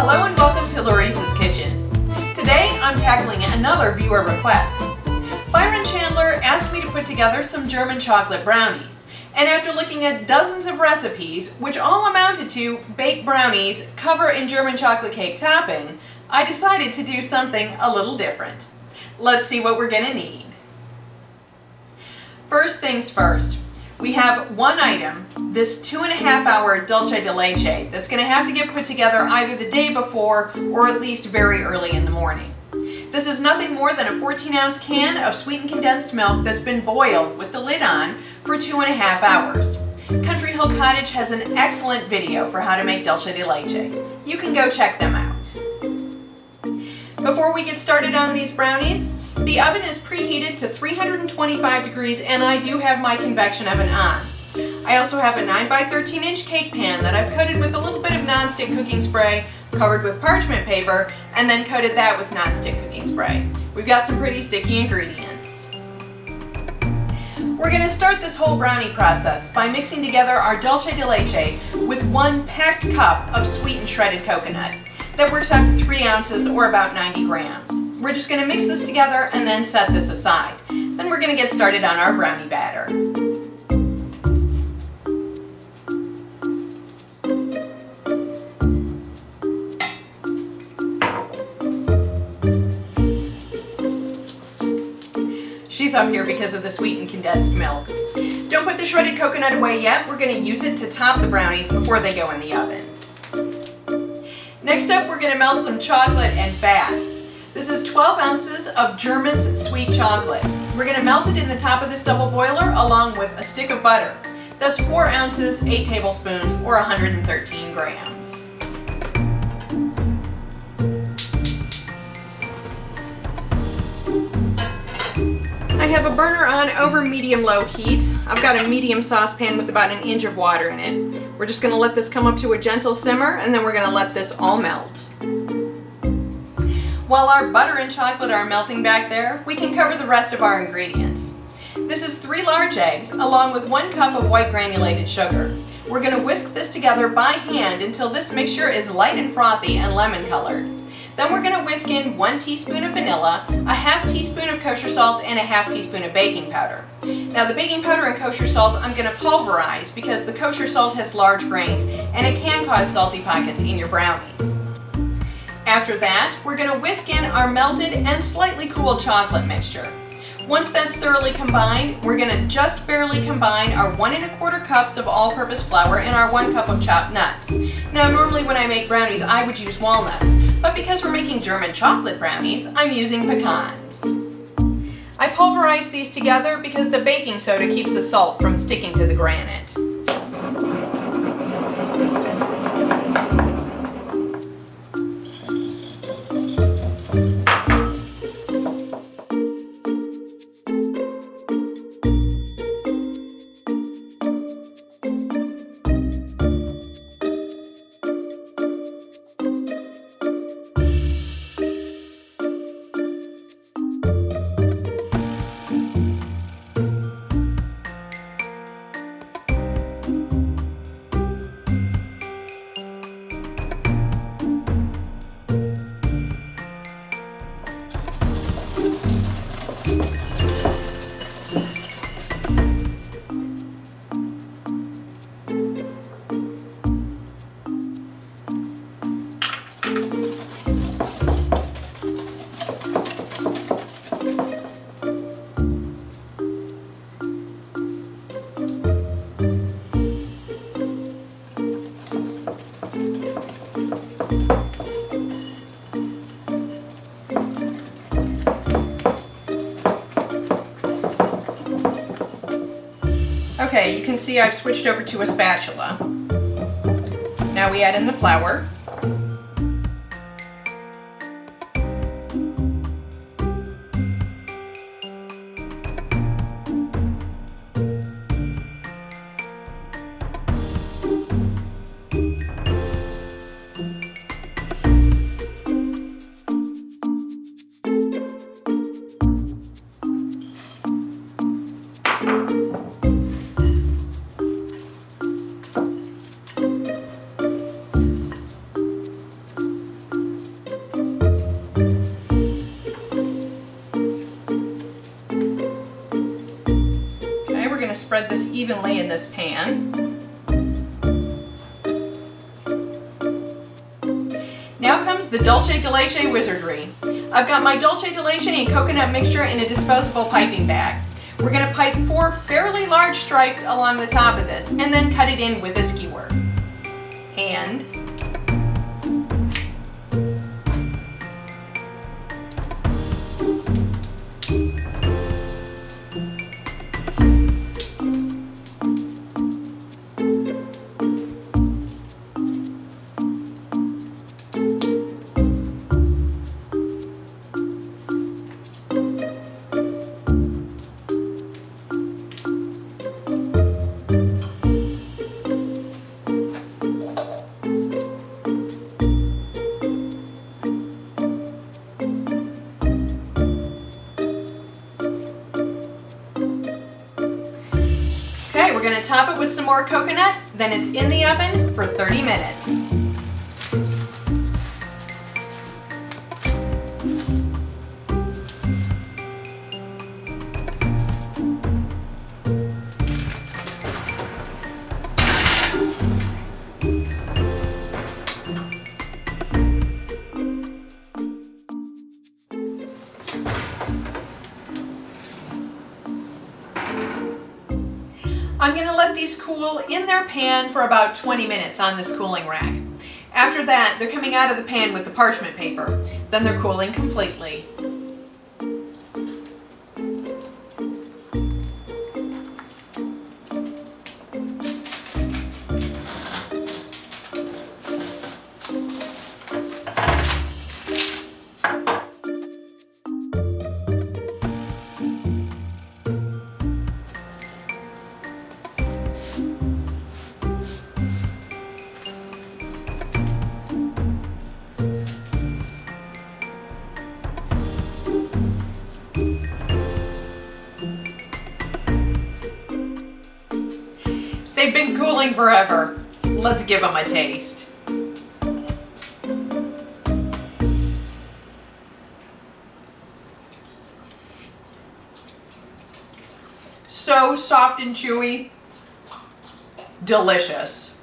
Hello and welcome to Laurice's Kitchen. Today I'm tackling another viewer request. Byron Chandler asked me to put together some German chocolate brownies, and after looking at dozens of recipes, which all amounted to baked brownies cover in German chocolate cake topping, I decided to do something a little different. Let's see what we're going to need. First things first. We have one item, this 2.5-hour Dulce de Leche, that's going to have to get put together either the day before or at least very early in the morning. This is nothing more than a 14-ounce can of sweetened condensed milk that's been boiled with the lid on for 2.5 hours. Country Hill Cottage has an excellent video for how to make Dulce de Leche. You can go check them out. Before we get started on these brownies, the oven is preheated to 325 degrees and I do have my convection oven on. I also have a 9x13 inch cake pan that I've coated with a little bit of non-stick cooking spray, covered with parchment paper, and then coated that with non-stick cooking spray. We've got some pretty sticky ingredients. We're going to start this whole brownie process by mixing together our Dulce de Leche with 1 packed cup of sweetened shredded coconut. That works out to 3 ounces or about 90 grams. We're just going to mix this together and then set this aside. Then we're going to get started on our brownie batter. She's up here because of the sweetened condensed milk. Don't put the shredded coconut away yet. We're going to use it to top the brownies before they go in the oven. Next up, we're going to melt some chocolate and fat. This is 12 ounces of German's sweet chocolate. We're going to melt it in the top of this double boiler along with a stick of butter. That's 4 ounces, 8 tablespoons, or 113 grams. I have a burner on over medium-low heat. I've got a medium saucepan with about 1 inch of water in it. We're just going to let this come up to a gentle simmer and then we're going to let this all melt. While our butter and chocolate are melting back there, we can cover the rest of our ingredients. This is 3 large eggs along with 1 cup of white granulated sugar. We're going to whisk this together by hand until this mixture is light and frothy and lemon colored. Then we're going to whisk in 1 teaspoon of vanilla, a 1/2 teaspoon of kosher salt, and a 1/2 teaspoon of baking powder. Now the baking powder and kosher salt I'm going to pulverize because the kosher salt has large grains and it can cause salty pockets in your brownies. After that, we're going to whisk in our melted and slightly cooled chocolate mixture. Once that's thoroughly combined, we're going to just barely combine our 1 1/4 cups of all-purpose flour and our 1 cup of chopped nuts. Now normally when I make brownies I would use walnuts, but because we're making German chocolate brownies, I'm using pecans. I pulverize these together because the baking soda keeps the salt from sticking to the granite. Okay, you can see I've switched over to a spatula. Now we add in the flour. spread this evenly in this pan. Now comes the Dulce de Leche wizardry. I've got my Dulce de Leche and coconut mixture in a disposable piping bag. We're going to pipe 4 fairly large stripes along the top of this and then cut it in with a skewer. And we're going to top it with some more coconut, then it's in the oven for 30 minutes. I'm going to let these cool in their pan for about 20 minutes on this cooling rack. After that, they're coming out of the pan with the parchment paper. Then they're cooling completely. They've been cooling forever. Let's give them a taste. So soft and chewy. Delicious.